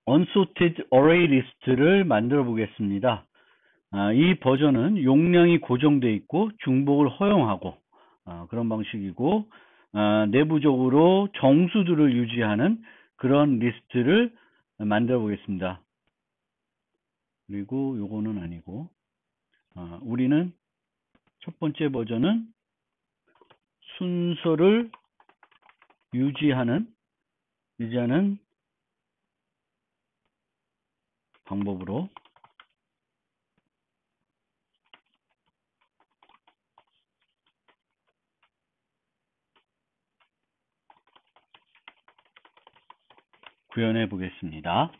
unsorted array list를 만들어 보겠습니다. 이 버전은 용량이 고정되어 있고 중복을 허용하고 그런 방식이고 내부적으로 정수들을 유지하는 그런 리스트를 만들어 보겠습니다. 그리고 요거는 아니고 우리는 첫 번째 버전은 순서를 유지하는 방법으로 구현해 보겠습니다.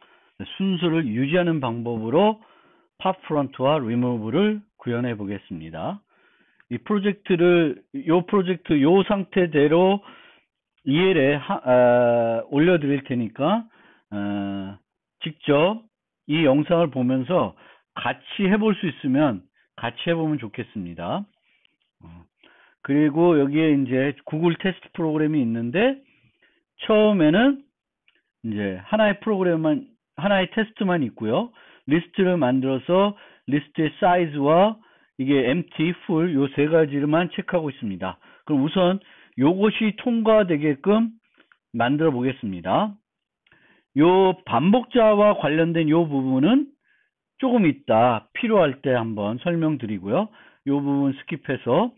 순서를 유지하는 방법으로 pop front와 remove를 구현해 보겠습니다. 이 프로젝트 요 상태대로 EL에 올려드릴 테니까 직접 이 영상을 보면서 같이 해볼 수 있으면 같이 해보면 좋겠습니다. 그리고 여기에 이제 구글 테스트 프로그램이 있는데 처음에는 이제 하나의 테스트만 있고요. 리스트를 만들어서 리스트의 사이즈와 이게 empty, full 요 세 가지를만 체크하고 있습니다. 그럼 우선 요것이 통과되게끔 만들어 보겠습니다. 요 반복자와 관련된 요 부분은 조금 이따 필요할 때 한번 설명드리고요. 요 부분 스킵해서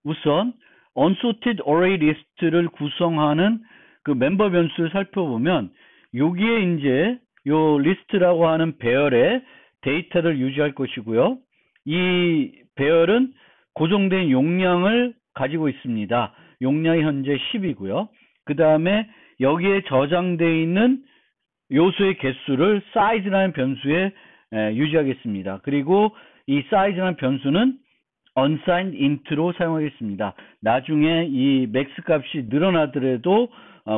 우선 unsorted array list를 구성하는 그 멤버 변수를 살펴보면 여기에 이제 요 리스트라고 하는 배열의 데이터를 유지할 것이고요. 이 배열은 고정된 용량을 가지고 있습니다. 용량이 현재 10이고요. 그 다음에 여기에 저장되어 있는 요소의 개수를 size라는 변수에 유지하겠습니다. 그리고 이 size라는 변수는 unsigned int로 사용하겠습니다. 나중에 이 max 값이 늘어나더라도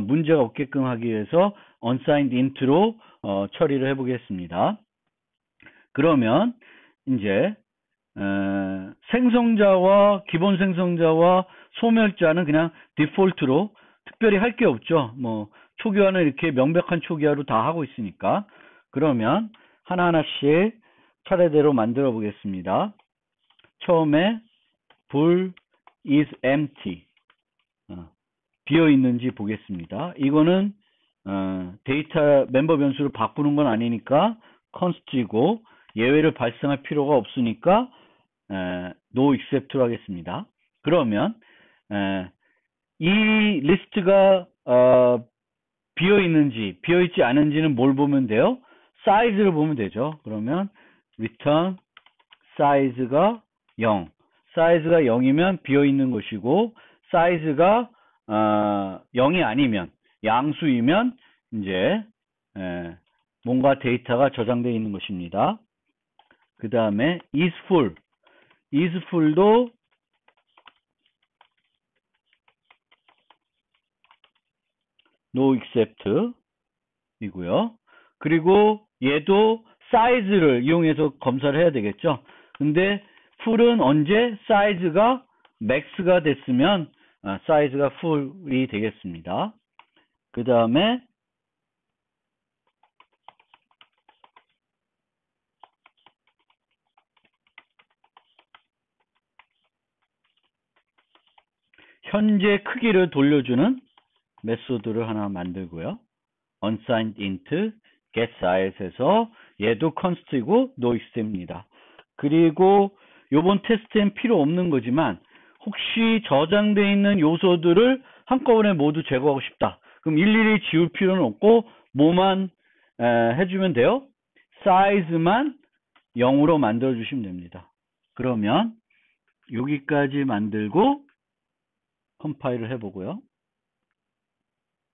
문제가 없게끔 하기 위해서 unsigned int로 처리를 해보겠습니다. 그러면 이제 생성자와 기본 생성자와 소멸자는 그냥 디폴트로 특별히 할 게 없죠. 뭐 초기화는 이렇게 명백한 초기화로 다 하고 있으니까. 그러면 하나하나씩 차례대로 만들어 보겠습니다. 처음에 bool is empty 비어 있는지 보겠습니다. 이거는 데이터 멤버 변수를 바꾸는 건 아니니까 const이고 예외를 발생할 필요가 없으니까 no except로 하겠습니다. 그러면 이 리스트가 비어 있는지 비어 있지 않은지는 뭘 보면 돼요? 사이즈를 보면 되죠. 그러면 return 사이즈가 0. 사이즈가 0이면 비어 있는 것이고 사이즈가 0이 아니면 양수이면 이제 뭔가 데이터가 저장되어 있는 것입니다. 그 다음에 is full도 no except 이고요. 그리고 얘도 사이즈를 이용해서 검사를 해야 되겠죠. 근데 full은 언제 사이즈가 max가 됐으면 사이즈가 full이 되겠습니다. 그 다음에 현재 크기를 돌려주는 메소드를 하나 만들고요. unsigned int get size에서 얘도 const이고 no except입니다. 그리고 요번 테스트엔 필요 없는 거지만 혹시 저장되어 있는 요소들을 한꺼번에 모두 제거하고 싶다. 그럼 일일이 지울 필요는 없고 뭐만 해주면 돼요? 사이즈만 0으로 만들어 주시면 됩니다. 그러면 여기까지 만들고 컴파일을 해보고요.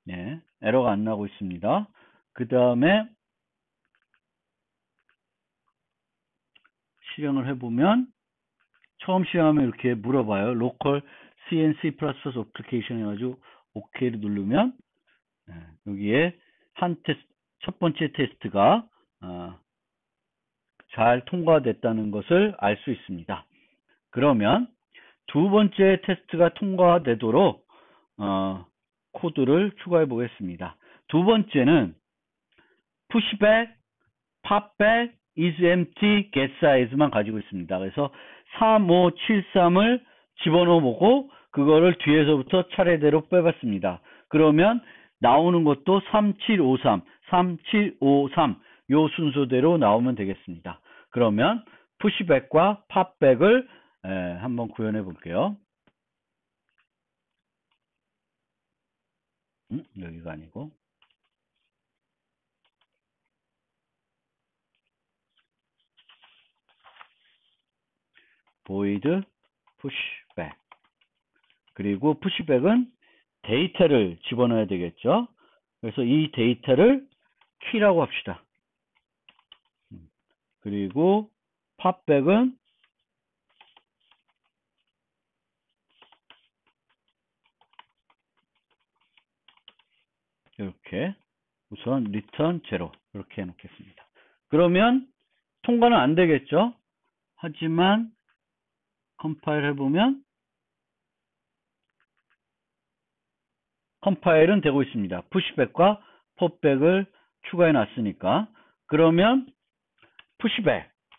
네, 에러가 안 나고 있습니다. 그 다음에 실행을 해보면 처음 실행하면 이렇게 물어봐요. local cnc++ application 해가지고 OK를 누르면 여기에 첫 번째 테스트가 잘 통과됐다는 것을 알 수 있습니다. 그러면 두 번째 테스트가 통과되도록 코드를 추가해 보겠습니다. 두 번째는 pushback, popback, is empty, get size만 가지고 있습니다. 그래서 3573을 집어넣어 보고 그거를 뒤에서부터 차례대로 빼봤습니다. 그러면 나오는 것도 3753, 3753 요 순서대로 나오면 되겠습니다. 그러면 pushback과 popback을 한번 구현해 볼게요. 여기가 아니고 void pushback. 그리고 pushback은 데이터를 집어넣어야 되겠죠. 그래서 이 데이터를 키라고 합시다. 그리고 popback은 이렇게 우선 return 0 이렇게 해놓겠습니다. 그러면 통과는 안 되겠죠. 하지만 컴파일 해보면 컴파일은 되고 있습니다. pushback과 popback을 추가해 놨으니까. 그러면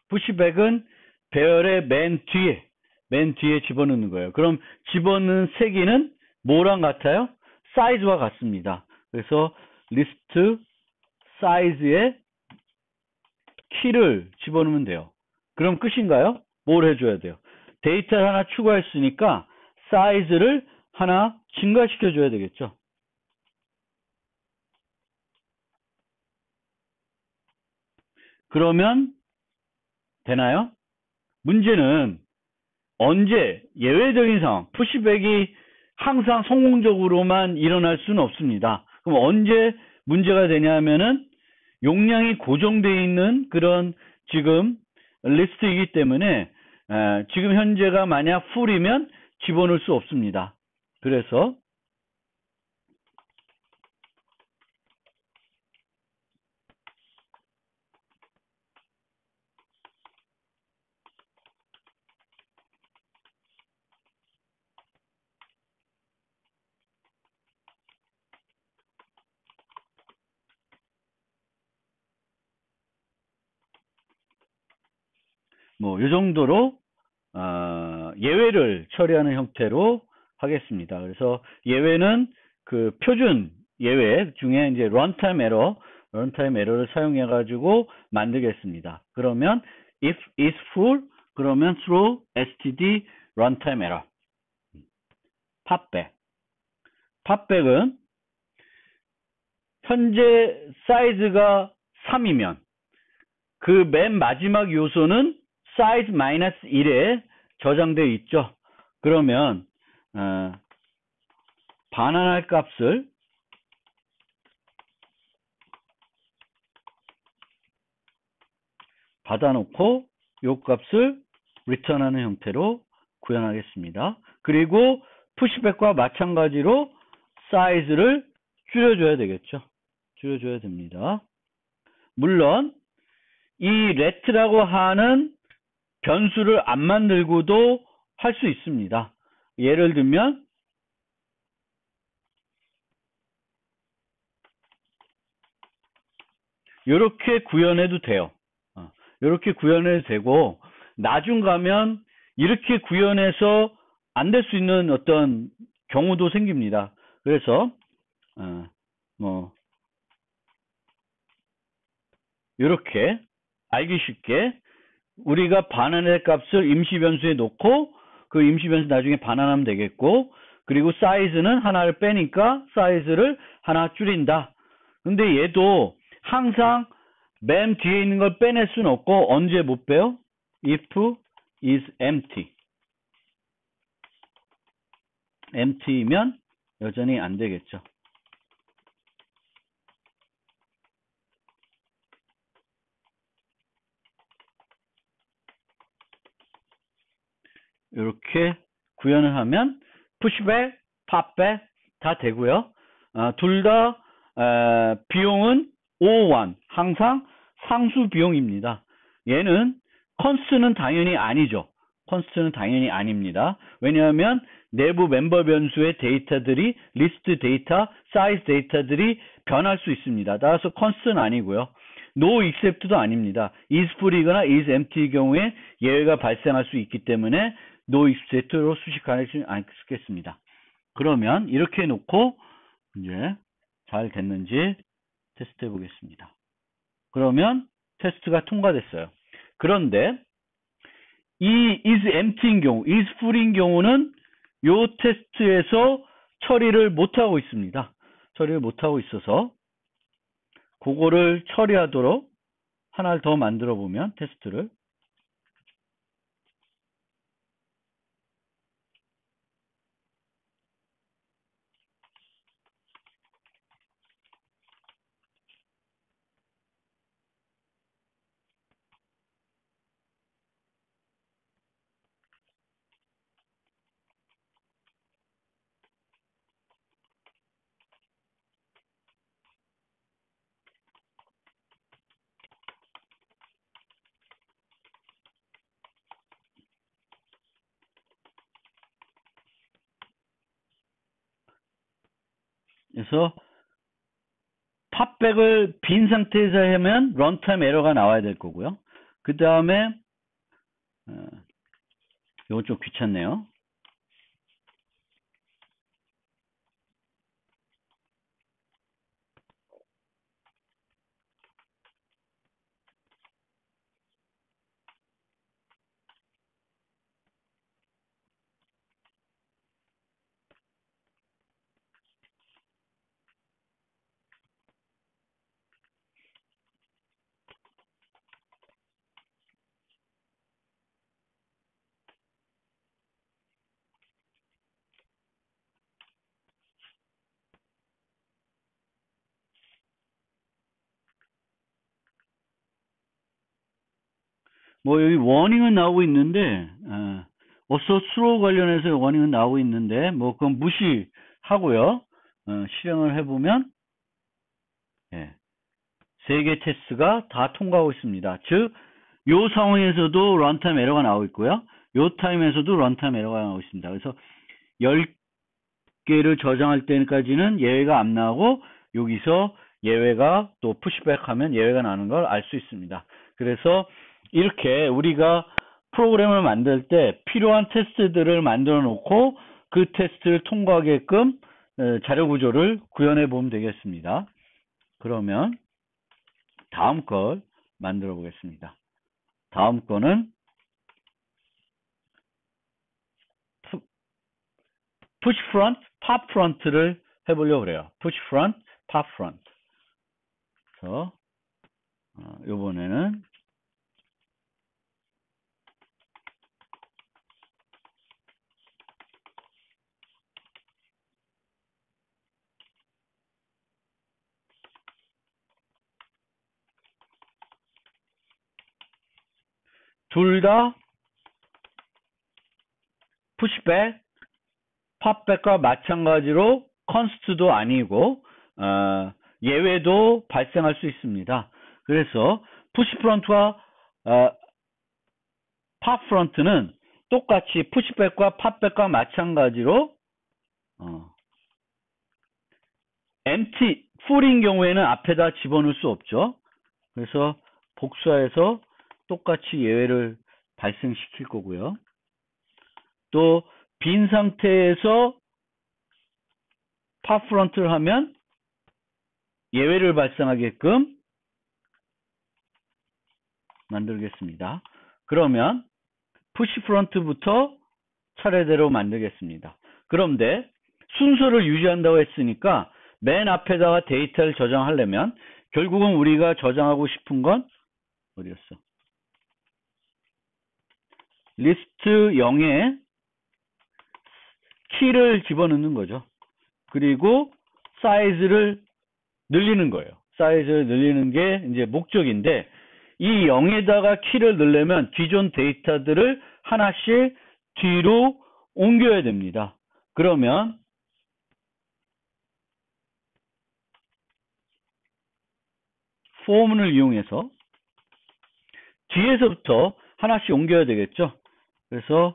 pushback은 배열의 맨 뒤에 집어넣는 거예요. 그럼 집어넣는 세기는 뭐랑 같아요? 사이즈와 같습니다. 그래서 리스트 사이즈에 키를 집어넣으면 돼요. 그럼 끝인가요? 뭘 해줘야 돼요? 데이터를 하나 추가했으니까 사이즈를 하나 증가시켜 줘야 되겠죠. 그러면 되나요? 문제는 언제 예외적인 상황, 푸시백이 항상 성공적으로만 일어날 수는 없습니다. 그럼 언제 문제가 되냐면은 용량이 고정되어 있는 그런 지금 리스트이기 때문에 지금 현재가 만약 풀이면 집어넣을 수 없습니다. 그래서 뭐 이 정도로 예외를 처리하는 형태로 하겠습니다. 그래서 예외는 그 표준 예외 중에 이제 런타임 에러를 사용해 가지고 만들겠습니다. 그러면 if is full 그러면 throw std runtime error. popback은 현재 사이즈가 3이면 그 맨 마지막 요소는 사이즈 -1에 저장되어 있죠. 그러면 반환할 값을 받아놓고 요 값을 return하는 형태로 구현하겠습니다. 그리고 pushback과 마찬가지로 사이즈를 줄여줘야 되겠죠. 줄여줘야 됩니다. 물론 이 let라고 하는 변수를 안 만들고도 할 수 있습니다. 예를 들면 이렇게 구현해도 돼요. 이렇게 구현해도 되고 나중 가면 이렇게 구현해서 안 될 수 있는 어떤 경우도 생깁니다. 그래서 뭐 이렇게 알기 쉽게 우리가 반환의 값을 임시 변수에 놓고 그 임시 변수 나중에 반환하면 되겠고 그리고 사이즈는 하나를 빼니까 사이즈를 하나 줄인다. 근데 얘도 항상 맨 뒤에 있는 걸 빼낼 수는 없고 언제 못 빼요? if is empty면 여전히 안 되겠죠. 이렇게 구현을 하면 pushback, popback 다 되고요. 둘 다 비용은 O1 항상 상수 비용입니다. 얘는 const는 당연히 아니죠. const는 당연히 아닙니다. 왜냐하면 내부 멤버 변수의 데이터들이 리스트 데이터, 사이즈 데이터들이 변할 수 있습니다. 따라서 const는 아니고요. no except도 아닙니다. is full이거나 is empty의 경우에 예외가 발생할 수 있기 때문에 no except로 수식하지 않겠습니다. 그러면 이렇게 해놓고 이제 잘 됐는지 테스트 해보겠습니다. 그러면 테스트가 통과됐어요. 그런데 이 is empty인 경우, is full인 경우는 요 테스트에서 처리를 못하고 있습니다. 처리를 못하고 있어서 그거를 처리하도록 하나를 더 만들어 보면 테스트를 그래서 팝백을 빈 상태에서 하면 런타임 에러가 나와야 될 거고요. 그 다음에 이건 좀 귀찮네요. 뭐 여기 워닝은 나오고 있는데 어서 스로우 관련해서 워닝은 나오고 있는데 뭐 그건 무시하고요. 실행을 해보면 예, 3개 테스트가 다 통과하고 있습니다. 즉, 요 상황에서도 런타임 에러가 나오고 있고요. 요 타임에서도 런타임 에러가 나오고 있습니다. 그래서 10개를 저장할 때까지는 예외가 안 나오고 여기서 예외가 또 푸시백 하면 예외가 나는 걸 알 수 있습니다. 그래서 이렇게 우리가 프로그램을 만들 때 필요한 테스트들을 만들어 놓고 그 테스트를 통과하게끔 자료 구조를 구현해 보면 되겠습니다. 그러면 다음 걸 만들어 보겠습니다. 다음 거는 push front, pop front를 해보려고 그래요. push front, pop front. 그래서 이번에는 둘 다 pushback, popback과 마찬가지로 const도 아니고 예외도 발생할 수 있습니다. 그래서 push front와 pop front는 똑같이 pushback과 popback과 마찬가지로 empty, full인 경우에는 앞에다 집어넣을 수 없죠. 그래서 복수해서 똑같이 예외를 발생시킬 거고요. 또 빈 상태에서 팝 프론트를 하면 예외를 발생하게끔 만들겠습니다. 그러면 푸시 프론트부터 차례대로 만들겠습니다. 그런데 순서를 유지한다고 했으니까 맨 앞에다가 데이터를 저장하려면 결국은 우리가 저장하고 싶은 건 어디였어? 리스트 0에 키를 집어넣는 거죠. 그리고 사이즈를 늘리는 거예요. 사이즈를 늘리는 게 이제 목적인데 이 0에다가 키를 넣으려면 기존 데이터들을 하나씩 뒤로 옮겨야 됩니다. 그러면 포문을 이용해서 뒤에서부터 하나씩 옮겨야 되겠죠. 그래서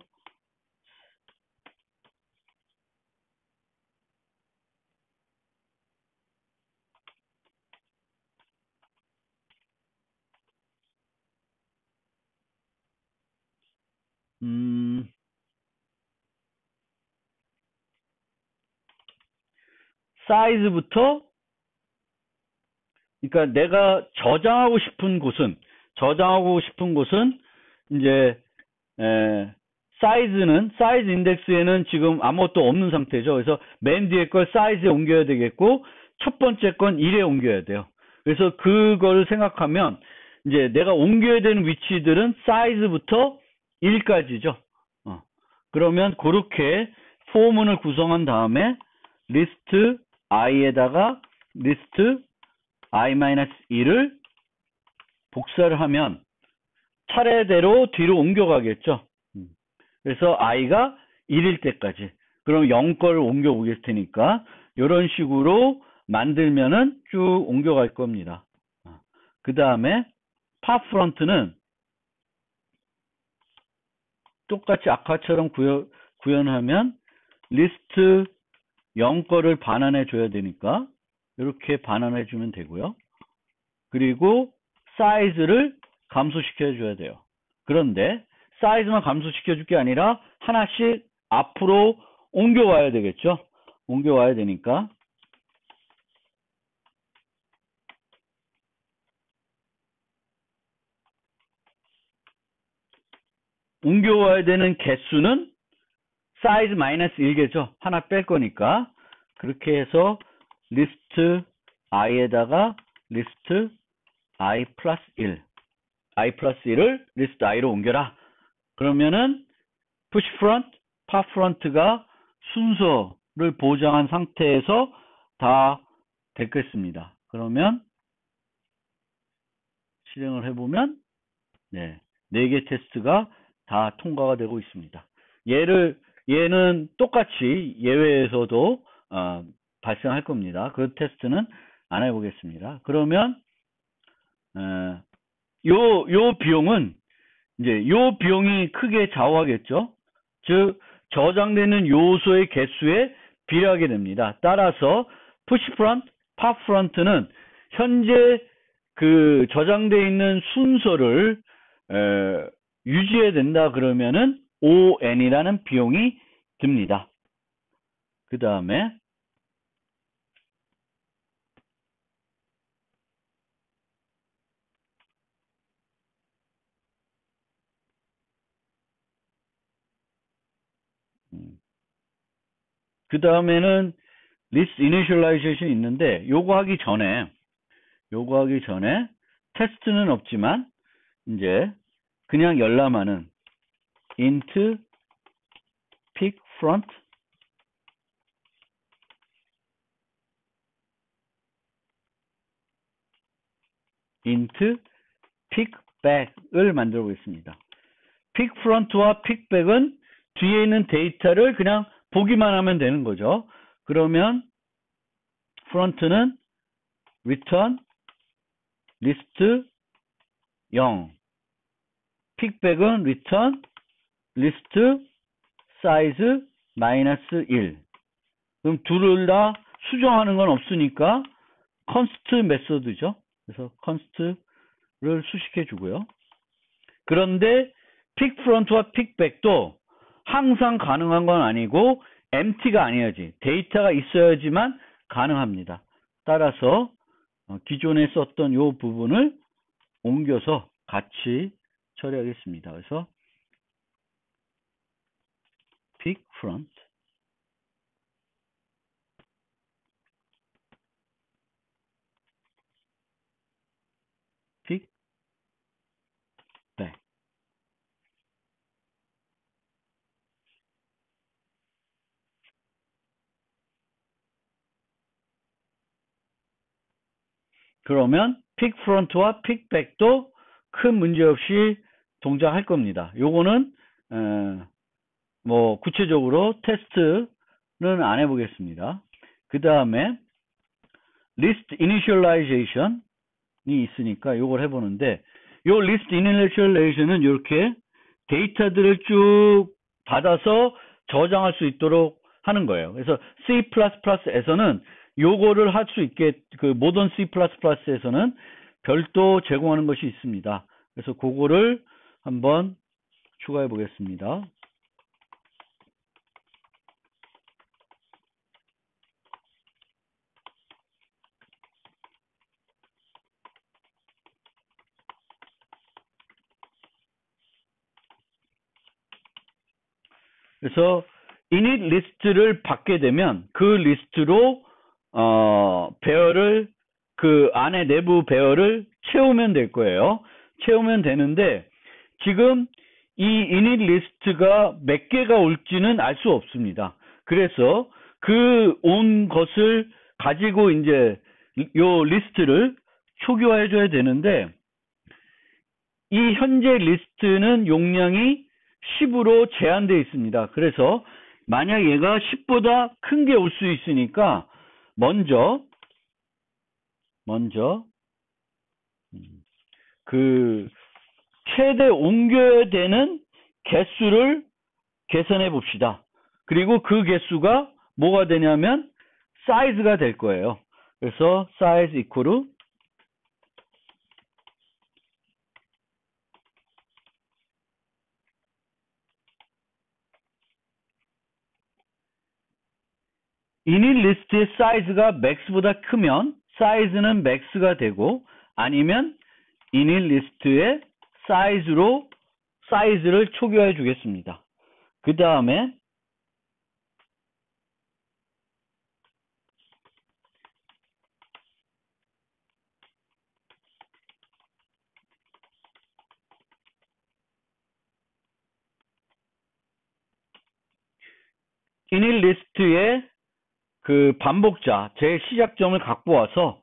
사이즈부터, 그러니까 내가 저장하고 싶은 곳은 이제 사이즈 인덱스에는 지금 아무것도 없는 상태죠. 그래서 맨 뒤에 걸 사이즈에 옮겨야 되겠고, 첫 번째 건 1에 옮겨야 돼요. 그래서 그걸 생각하면 이제 내가 옮겨야 되는 위치들은 사이즈부터 1까지죠. 그러면 그렇게 포문을 구성한 다음에 리스트 i에다가 리스트 i-1을 복사를 하면 차례대로 뒤로 옮겨가겠죠. 그래서 i가 1일 때까지. 그럼 0거를 옮겨 오겠을 테니까 이런 식으로 만들면은 쭉 옮겨갈 겁니다. 그 다음에 팝프런트는 똑같이 아까처럼 구현하면 리스트 0거를 반환해 줘야 되니까 이렇게 반환해 주면 되고요. 그리고 사이즈를 감소시켜 줘야 돼요. 그런데 사이즈만 감소시켜 줄 게 아니라 하나씩 앞으로 옮겨와야 되겠죠. 옮겨와야 되니까 옮겨와야 되는 개수는 사이즈 마이너스 1개죠. 하나 뺄 거니까. 그렇게 해서 리스트 i에다가 리스트 i 플러스 1. i 플러스 1을 리스트 i로 옮겨라. 그러면은 push front, pop front가 순서를 보장한 상태에서 다 됐겠습니다. 그러면 실행을 해보면 네, 4개 테스트가 다 통과가 되고 있습니다. 얘는 똑같이 예외에서도 발생할 겁니다. 그 테스트는 안 해보겠습니다. 그러면 요 비용은 이제 요 비용이 크게 좌우하겠죠. 즉 저장되는 요소의 개수에 비례하게 됩니다. 따라서 push front, pop front는 현재 그 저장되어 있는 순서를 유지해야 된다 그러면은 ON이라는 비용이 듭니다. 그 다음에 그 다음에는 list initialization 있는데 요거 하기 전에 테스트는 없지만 이제 그냥 열람하는 int pick front int pick back을 만들어 보겠습니다. pick front와 pick back은 뒤에 있는 데이터를 그냥 보기만 하면 되는 거죠. 그러면 front는 return list 0, pick back은 return list size 마이너스 1. 그럼 둘을 다 수정하는 건 없으니까 const 메소드죠. 그래서 const를 수식해 주고요. 그런데 pick front와 pick back도 항상 가능한 건 아니고 empty가 아니어야지 데이터가 있어야지만 가능합니다. 따라서 기존에 썼던 이 부분을 옮겨서 같이 처리하겠습니다. 그래서 pick front pick back 그러면 pick front와 pick back도 큰 문제 없이 동작할 겁니다. 요거는 뭐 구체적으로 테스트는 안 해보겠습니다. 그 다음에 list initialization이 있으니까 요걸 해보는데 요 list initialization은 이렇게 데이터들을 쭉 받아서 저장할 수 있도록 하는 거예요. 그래서 C++에서는 요거를 할 수 있게 그 모던 C++에서는 별도 제공하는 것이 있습니다. 그래서 그거를 한번 추가해 보겠습니다. 그래서 init 리스트를 받게 되면 그 리스트로 배열을 그 안에 내부 배열을 채우면 될 거예요. 채우면 되는데 지금 이 init 리스트가 몇 개가 올지는 알 수 없습니다. 그래서 그 온 것을 가지고 이제 요 리스트를 초기화해 줘야 되는데 이 현재 리스트는 용량이 10으로 제한되어 있습니다. 그래서 만약 얘가 10보다 큰 게 올 수 있으니까 먼저 그 최대 옮겨야 되는 개수를 계산해 봅시다. 그리고 그 개수가 뭐가 되냐면 사이즈가 될 거예요. 그래서 size equal init 리스트의 사이즈가 max보다 크면 사이즈는 max가 되고 아니면 init 리스트의 사이즈를 초기화해 주겠습니다. 그 다음에 init 리스트의 그 반복자 제 시작점을 갖고 와서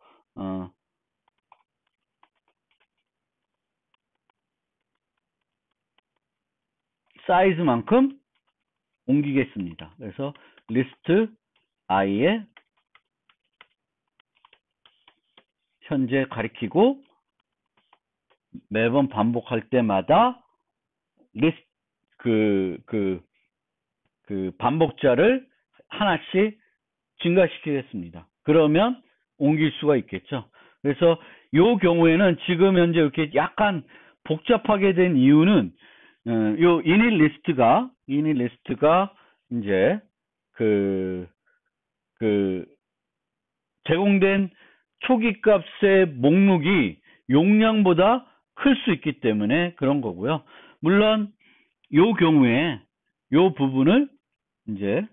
사이즈만큼 옮기겠습니다. 그래서 리스트 i에 현재 가리키고 매번 반복할 때마다 리스트 그 반복자를 하나씩 증가시키겠습니다. 그러면 옮길 수가 있겠죠. 그래서 이 경우에는 지금 현재 이렇게 약간 복잡하게 된 이유는 요 init 리스트가 이제 그 제공된 초기 값의 목록이 용량보다 클 수 있기 때문에 그런 거고요. 물론 요 경우에 요 부분을 이제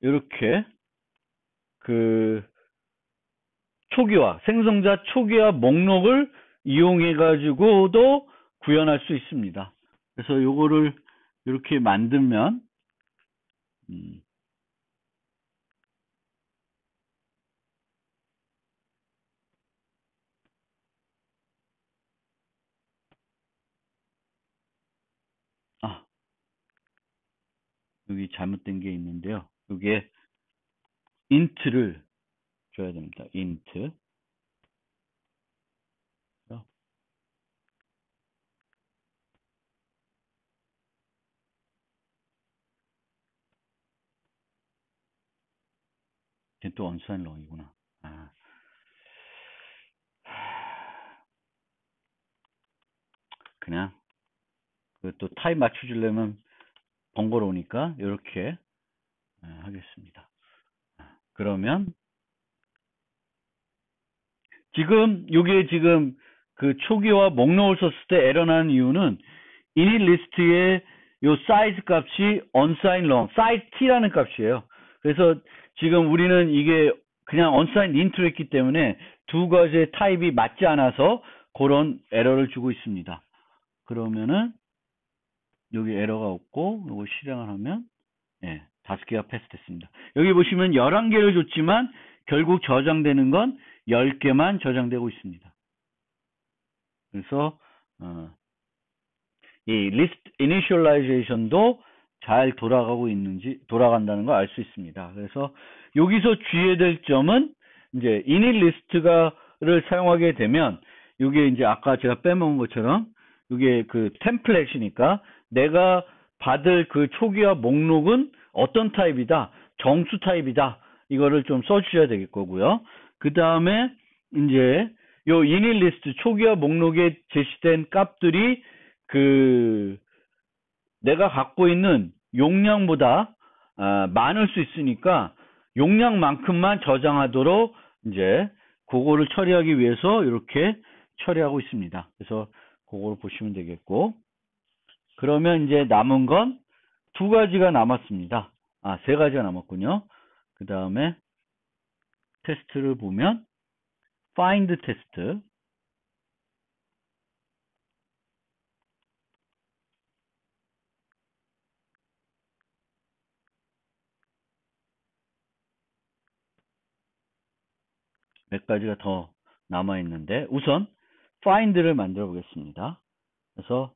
이렇게 그 생성자 초기화 목록을 이용해 가지고도 구현할 수 있습니다. 그래서 요거를 이렇게 만들면 여기 잘못된 게 있는데요. 여기에 int를 줘야 됩니다. int. 또 언사인 롱이구나. 그냥 또 타입 맞춰주려면 번거로우니까 이렇게 하겠습니다. 그러면 지금 이게 지금 그 초기화 목록을 썼을 때 에러 나는 이유는 init 리스트의 요 사이즈 값이 unsigned long, size t라는 값이에요. 그래서 지금 우리는 이게 그냥 unsigned int로 했기 때문에 두 가지의 타입이 맞지 않아서 그런 에러를 주고 있습니다. 그러면은 여기 에러가 없고 이거 실행을 하면 5개가 패스됐습니다. 여기 보시면 11개를 줬지만 결국 저장되는 건 10개만 저장되고 있습니다. 그래서 이 리스트 이니셜라이제이션도 잘 돌아간다는 걸 알 수 있습니다. 그래서 여기서 주의해야 될 점은 이제 init 리스트를 사용하게 되면 이게 이제 아까 제가 빼먹은 것처럼 이게 그 템플릿이니까 내가 받을 그 초기화 목록은 어떤 타입이다, 정수 타입이다. 이거를 좀 써주셔야 될 거고요. 그 다음에 이제 요 init 리스트 초기화 목록에 제시된 값들이 그 내가 갖고 있는 용량보다 많을 수 있으니까 용량만큼만 저장하도록 이제 그거를 처리하기 위해서 이렇게 처리하고 있습니다. 그래서 그거를 보시면 되겠고, 그러면 이제 남은 건 두 가지가 남았습니다. 세 가지가 남았군요. 그 다음에 테스트를 보면 find 테스트, 몇 가지가 더 남아 있는데 우선 find를 만들어 보겠습니다. 그래서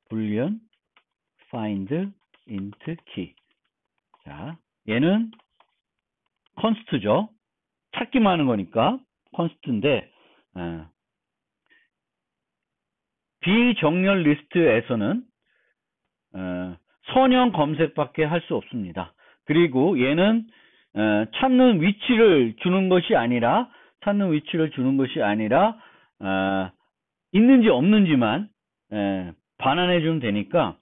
boolean find int key. 자, 얘는 const죠. 찾기만 하는 거니까 const인데 비정렬 리스트에서는 선형 검색밖에 할 수 없습니다. 그리고 얘는 찾는 위치를 주는 것이 아니라 있는지 없는지만 반환해 주면 되니까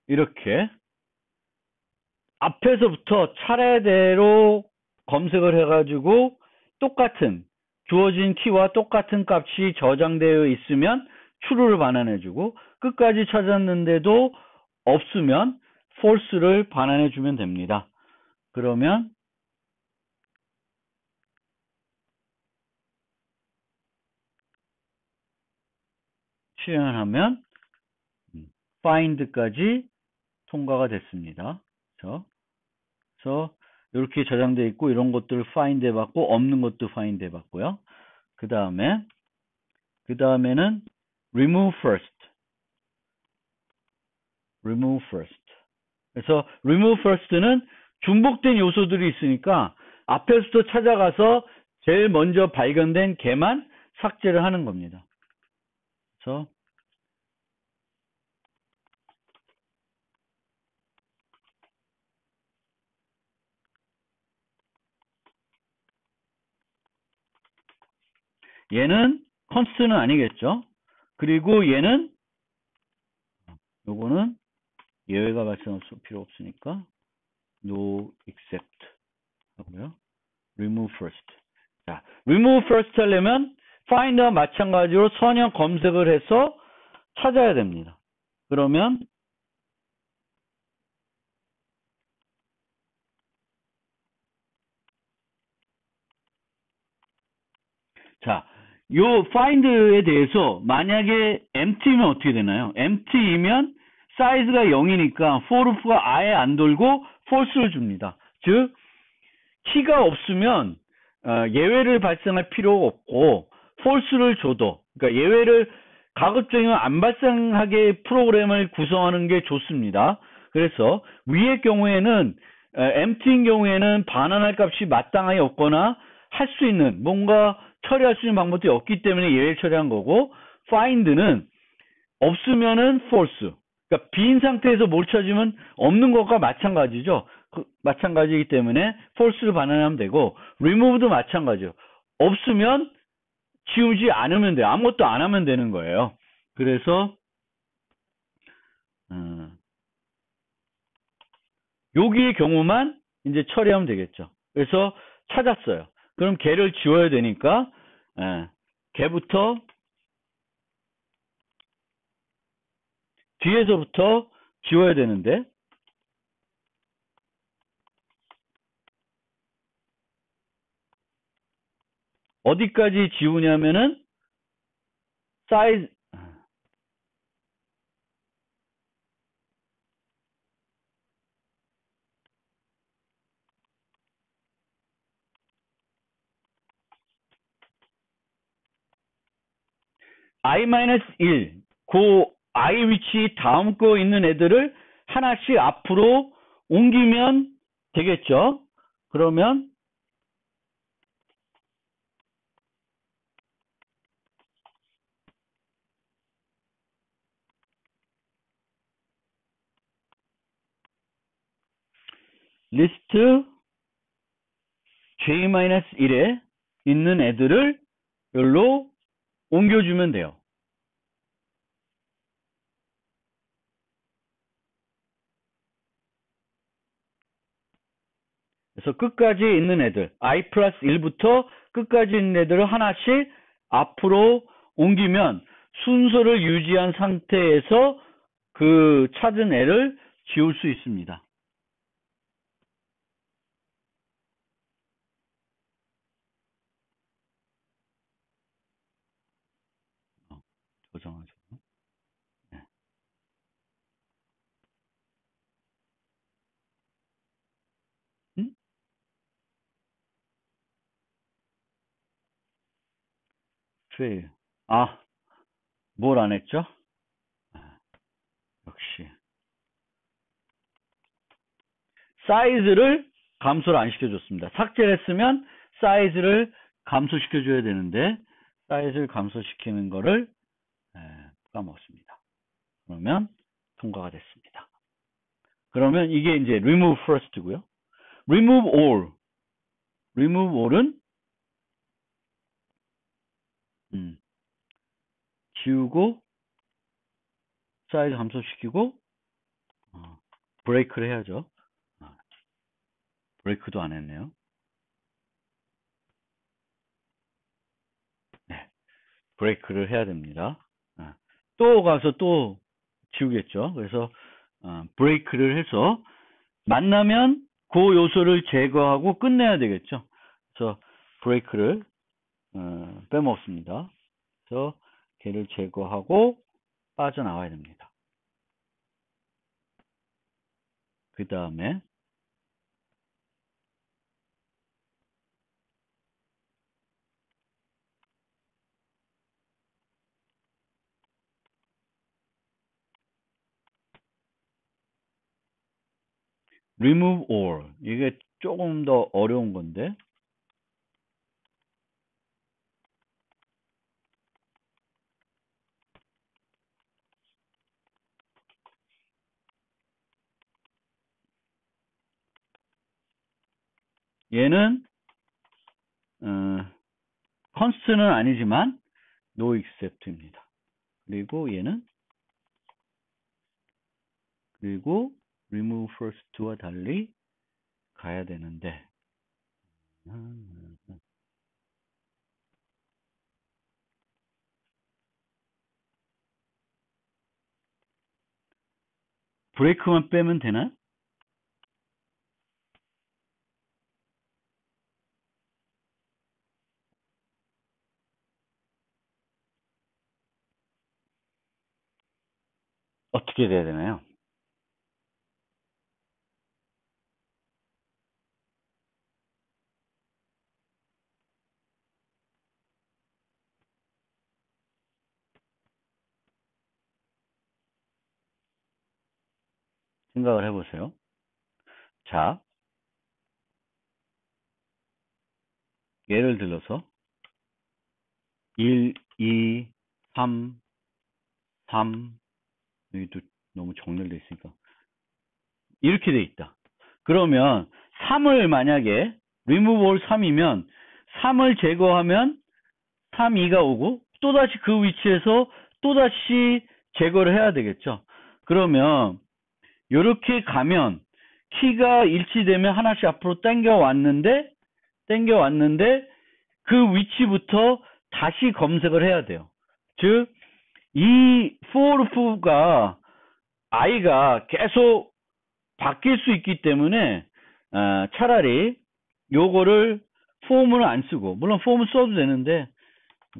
이렇게 앞에서부터 차례대로 검색을 해가지고 똑같은 주어진 키와 똑같은 값이 저장되어 있으면 true를 반환해주고 끝까지 찾았는데도 없으면 false를 반환해주면 됩니다. 그러면 실행하면 find까지 통과가 됐습니다. 그래서 이렇게 저장되어 있고 이런 것들을 find 해봤고 없는 것도 find 해봤고요. 그 다음에는 remove first. 그래서 remove first는 중복된 요소들이 있으니까 앞에서부터 찾아가서 제일 먼저 발견된 개만 삭제를 하는 겁니다. 그래서 얘는 const는 아니겠죠. 그리고 얘는 요거는 예외가 발생할 필요 없으니까 no except 하고요. remove first. 자, remove first 하려면 find와 마찬가지로 선형 검색을 해서 찾아야 됩니다. 그러면 자, 요 find에 대해서 만약에 empty면 어떻게 되나요? empty이면 사이즈가 0이니까 for loop가 아예 안 돌고 false를 줍니다. 즉 키가 없으면 예외를 발생할 필요가 없고 false를 줘도, 그러니까 예외를 가급적이면 안 발생하게 프로그램을 구성하는 게 좋습니다. 그래서 위의 경우에는 empty인 경우에는 반환할 값이 마땅하게 없거나 할 수 있는 뭔가 처리할 수 있는 방법이 없기 때문에 예외를 처리한 거고, find는 없으면은 false. 그러니까 빈 상태에서 뭘 찾으면 없는 것과 마찬가지죠. 마찬가지이기 때문에 false를 반환하면 되고, remove도 마찬가지죠. 없으면 지우지 않으면 돼요. 아무것도 안 하면 되는 거예요. 그래서 여기의 경우만 이제 처리하면 되겠죠. 그래서 찾았어요. 그럼 걔를 지워야 되니까 걔부터 뒤에서부터 지워야 되는데 어디까지 지우냐면은 사이즈 i-1, 그 i 위치 다음 거 있는 애들을 하나씩 앞으로 옮기면 되겠죠? 그러면 리스트 j-1에 있는 애들을 여기로 옮겨주면 돼요. 그래서 끝까지 있는 애들, i 플러스 1부터 끝까지 있는 애들을 하나씩 앞으로 옮기면 순서를 유지한 상태에서 그 찾은 애를 지울 수 있습니다. 조정하죠. 네. 음? fail. 아, 뭘 안 했죠? 아, 역시. 사이즈를 감소를 안 시켜줬습니다. 삭제를 했으면 사이즈를 감소시켜줘야 되는데, 사이즈를 감소시키는 거를 까먹었습니다. 그러면 통과가 됐습니다. 그러면 이게 이제 remove first고요. remove all. remove all은 지우고 사이즈 감소시키고 브레이크를 해야죠. 브레이크도 안 했네요. 네, 브레이크를 해야 됩니다. 또 가서 또 지우겠죠. 그래서 브레이크를 해서 만나면 그 요소를 제거하고 끝내야 되겠죠. 그래서 브레이크를 빼먹습니다. 그래서 걔를 제거하고 빠져나와야 됩니다. 그 다음에 remove all. 이게 조금 더 어려운 건데 얘는 const는 아니지만 no except입니다. 그리고 얘는 그리고 remove first와 달리 가야 되는데 브레이크만 빼면 되나? 어떻게 돼야 되나요? 생각을 해보세요. 자, 예를 들어서 1, 2, 3, 3 여기도 너무 정렬되어 있으니까 이렇게 돼 있다. 그러면 3을 만약에 remove all 3이면 3을 제거하면 3, 2가 오고 또다시 그 위치에서 또다시 제거를 해야 되겠죠. 그러면 이렇게 가면 키가 일치되면 하나씩 앞으로 당겨왔는데 그 위치부터 다시 검색을 해야 돼요. 즉, 이 for loop가 i가 계속 바뀔 수 있기 때문에 차라리 요거를 폼을 안 쓰고 물론 폼을 써도 되는데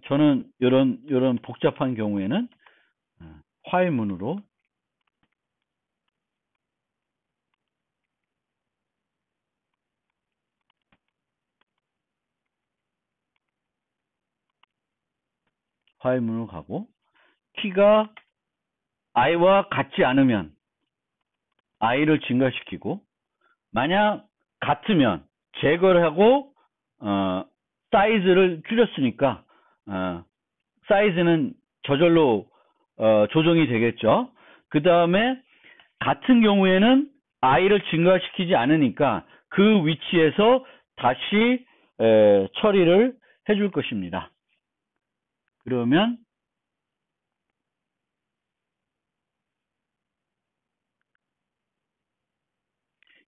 저는 이런 복잡한 경우에는 화일문으로 가고 키가 i와 같지 않으면 i를 증가시키고, 만약 같으면 제거를 하고 사이즈를 줄였으니까 사이즈는 저절로 조정이 되겠죠. 그 다음에 같은 경우에는 i를 증가시키지 않으니까 그 위치에서 다시 처리를 해줄 것입니다. 그러면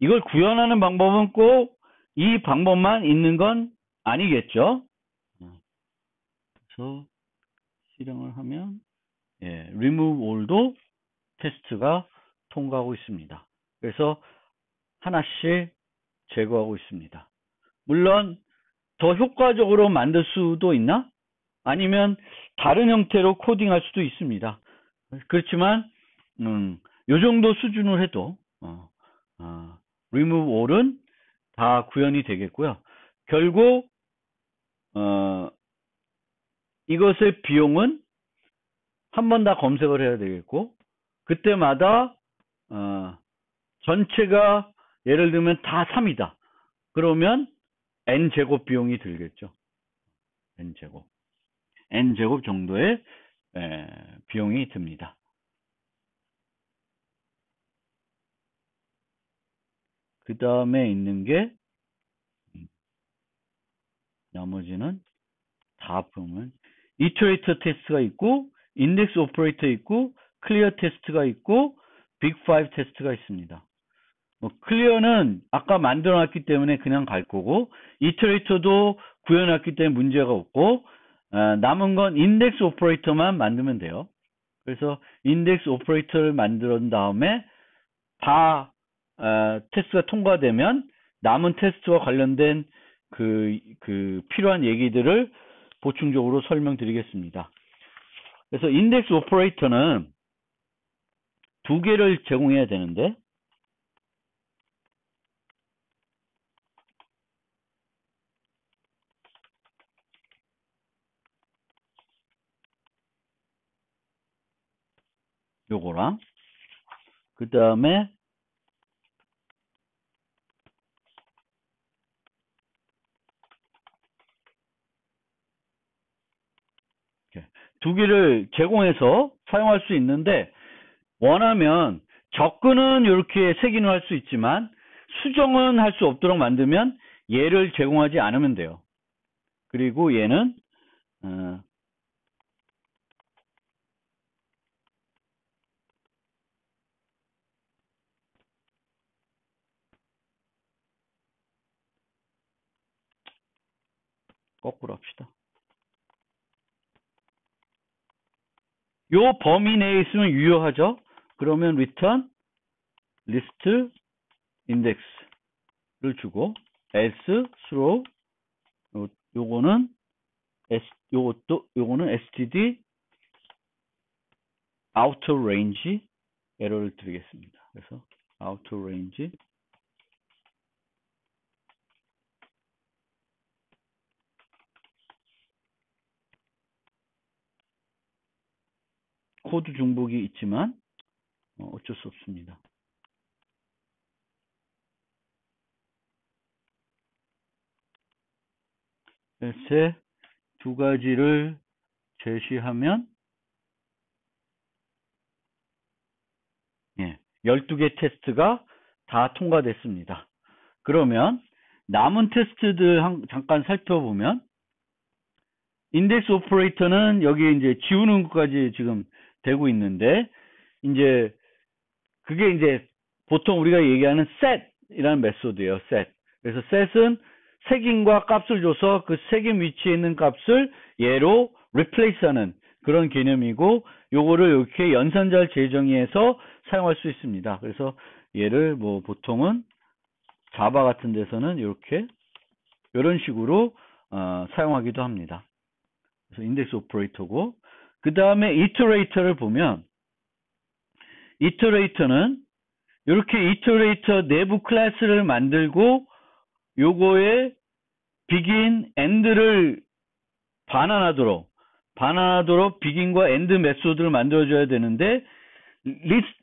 이걸 구현하는 방법은 꼭 이 방법만 있는 건 아니겠죠. 그래서 실행을 하면 remove all도 테스트가 통과하고 있습니다. 그래서 하나씩 제거하고 있습니다. 물론 더 효과적으로 만들 수도 있나? 아니면 다른 형태로 코딩할 수도 있습니다. 그렇지만 요 정도 수준을 해도 remove all은 다 구현이 되겠고요. 결국 이것의 비용은 한 번 다 검색을 해야 되겠고, 그때마다 전체가 예를 들면 다 3이다. 그러면 n제곱 비용이 들겠죠. n제곱 정도의 비용이 듭니다. 그 다음에 있는 게 나머지는 다 보면 이터레이터 테스트가 있고, 인덱스 오퍼레이터 있고, 클리어 테스트가 있고, 빅5 테스트가 있습니다. 클리어는 아까 만들어놨기 때문에 그냥 갈 거고, 이터레이터도 구현했기 때문에 문제가 없고, 남은 건 인덱스 오퍼레이터만 만들면 돼요. 그래서 인덱스 오퍼레이터를 만든 다음에 다 테스트가 통과되면 남은 테스트와 관련된 그 필요한 얘기들을 보충적으로 설명드리겠습니다. 그래서 인덱스 오퍼레이터는 두 개를 제공해야 되는데, 요거랑 그 다음에 두 개를 제공해서 사용할 수 있는데, 원하면 접근은 이렇게 색인을 할 수 있지만 수정은 할 수 없도록 만들면 얘를 제공하지 않으면 돼요. 그리고 얘는 거꾸로 합시다. 요 범위 내에 있으면 유효하죠. 그러면 return list index를 주고 as through 요거는 요거는 std out of range 에러를 드리겠습니다. 그래서 out of range 코드 중복이 있지만 어쩔 수 없습니다. 그래서 두 가지를 제시하면 12개 테스트가 다 통과됐습니다. 그러면 남은 테스트들 잠깐 살펴보면, 인덱스 오퍼레이터는 여기 이제 지우는 것까지 지금 되고 있는데, 이제 그게 이제 보통 우리가 얘기하는 set이라는 메소드예요. set. 그래서 set은 색인과 값을 줘서 그 색인 위치에 있는 값을 얘로 replace하는 그런 개념이고, 요거를 이렇게 연산자를 재정의해서 사용할 수 있습니다. 그래서 얘를 뭐 보통은 자바 같은 데서는 이렇게 이런 식으로 사용하기도 합니다. 그래서 인덱스 오퍼레이터고, 그 다음에 이터레이터를 보면, 이터레이터는 이렇게 이터레이터 내부 클래스를 만들고 요거에 begin, end를 반환하도록 반환하도록 비긴과 엔드 메소드를 만들어줘야 되는데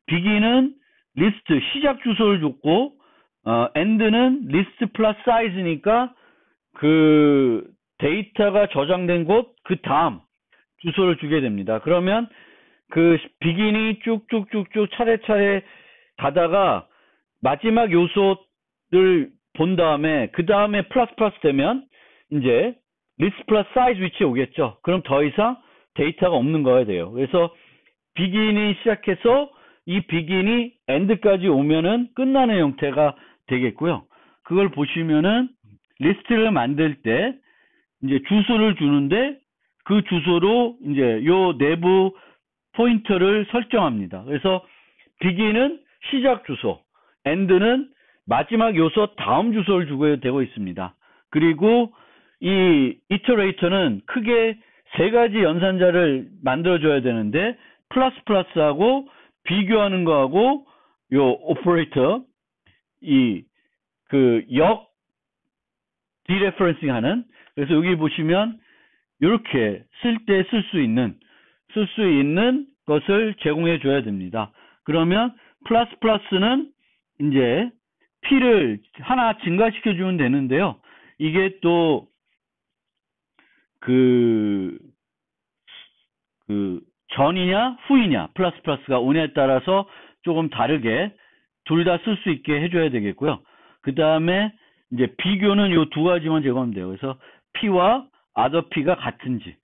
비긴은 리스트 시작 주소를 줬고 엔드는 리스트 플러스 사이즈니까 그 데이터가 저장된 곳 그 다음 주소를 주게 됩니다. 그러면 그 비긴이 쭉쭉쭉쭉 차례차례 가다가 마지막 요소를 본 다음에 그 다음에 플러스 되면 이제 리스트 플러스 사이즈 위치에 오겠죠. 그럼 더 이상 데이터가 없는 거야 돼요. 그래서 비긴이 시작해서 이 비긴이 엔드까지 오면은 끝나는 형태가 되겠고요. 그걸 보시면은 리스트를 만들 때 이제 주소를 주는데 그 주소로 이제 요 내부 포인터를 설정합니다. 그래서 비긴은 시작 주소, 엔드는 마지막 요소 다음 주소를 주게 되고 있습니다. 그리고 이 이터레이터는 크게 세 가지 연산자를 만들어줘야 되는데 플러스하고 비교하는 거하고 요 오퍼레이터 이 그 역 디레퍼런싱 하는 그래서 여기 보시면 이렇게 쓸 때 쓸 수 있는 것을 제공해 줘야 됩니다. 그러면 플러스는 이제 P를 하나 증가시켜 주면 되는데요. 이게 또 그 전이냐 후이냐 플러스가 운에 따라서 조금 다르게 둘 다 쓸 수 있게 해줘야 되겠고요. 그 다음에 이제 비교는 요 두 가지만 제공하면 돼요. 그래서 P와 other P가 같은지.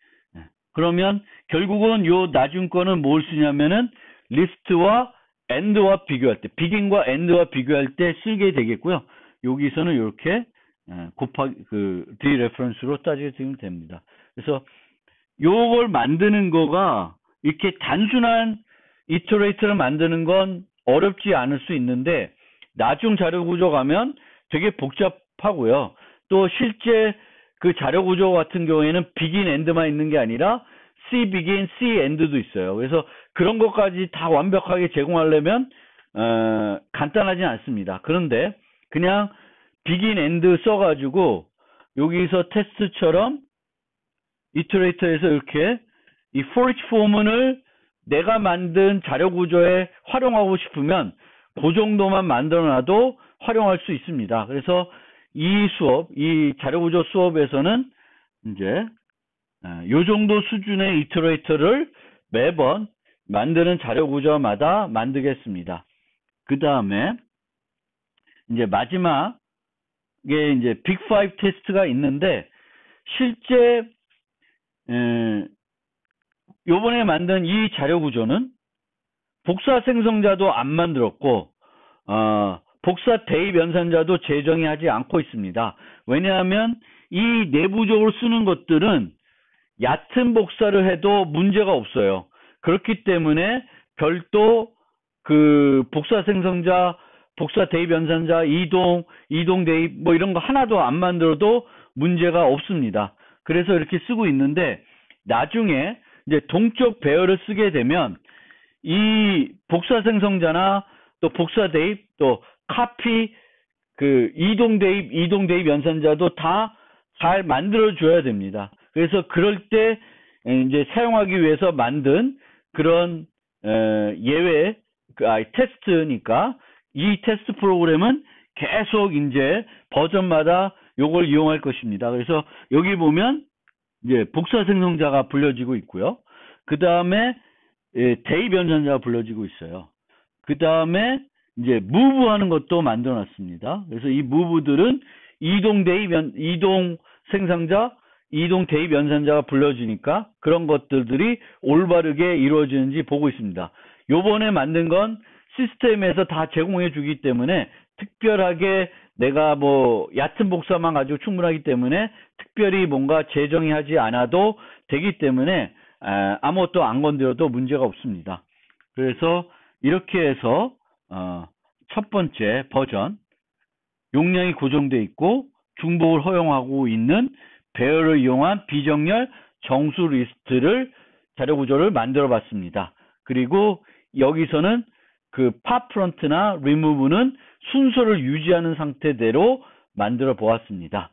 그러면 결국은 요 나중 거는 뭘 쓰냐면은 리스트와 end와 비교할 때, 비긴과 end와 비교할 때 쓰게 되겠고요. 여기서는 이렇게 곱하기 디레퍼런스로 따지면 됩니다. 그래서 요걸 만드는 거가 이렇게 단순한 이터레이터를 만드는 건 어렵지 않을 수 있는데 나중 자료 구조 가면 되게 복잡하고요. 또 실제 그 자료 구조 같은 경우에는 비긴 엔드만 있는 게 아니라 C 비긴, C 엔드도 있어요. 그래서 그런 것까지 다 완벽하게 제공하려면 간단하진 않습니다. 그런데 그냥 비긴 엔드 써가지고 여기서 테스트처럼 이터레이터에서 이렇게 이 for each 포문을 내가 만든 자료 구조에 활용하고 싶으면 그 정도만 만들어놔도 활용할 수 있습니다. 그래서 이 수업, 이 자료 구조 수업에서는 이제 요 정도 수준의 이터레이터를 매번 만드는 자료 구조마다 만들겠습니다. 그 다음에 이제 마지막에 이제 빅5 테스트가 있는데 실제 요번에 만든 이 자료 구조는 복사 생성자도 안 만들었고 복사 대입 연산자도 제정이 하지 않고 있습니다. 왜냐하면 이 내부적으로 쓰는 것들은 얕은 복사를 해도 문제가 없어요. 그렇기 때문에 별도 그 복사 생성자, 복사 대입 연산자, 이동 대입 뭐 이런 거 하나도 안 만들어도 문제가 없습니다. 그래서 이렇게 쓰고 있는데 나중에 이제 동적 배열을 쓰게 되면 이 복사 생성자나 또 복사 대입 또 카피 그 이동 대입 연산자도 다 잘 만들어 줘야 됩니다. 그래서 그럴 때 이제 사용하기 위해서 만든 그런 예외 테스트니까 이 테스트 프로그램은 계속 이제 버전마다 요걸 이용할 것입니다. 그래서 여기 보면 이제 복사 생성자가 불려지고 있고요. 그 다음에 대입 연산자가 불려지고 있어요. 그 다음에 이제 move 하는 것도 만들어 놨습니다. 그래서 이 move들은 이동 생성자, 이동 대입 연산자가 불려지니까 그런 것들이 올바르게 이루어지는지 보고 있습니다. 요번에 만든 건 시스템에서 다 제공해 주기 때문에 특별하게 내가 뭐 얕은 복사만 가지고 충분하기 때문에 특별히 뭔가 재정이 하지 않아도 되기 때문에 아무것도 안 건드려도 문제가 없습니다. 그래서 이렇게 해서 첫 번째 버전 용량이 고정되어 있고 중복을 허용하고 있는 배열을 이용한 비정렬 정수 리스트를 자료 구조를 만들어 봤습니다. 그리고 여기서는 그 팝 프론트나 리무브는 순서를 유지하는 상태대로 만들어 보았습니다.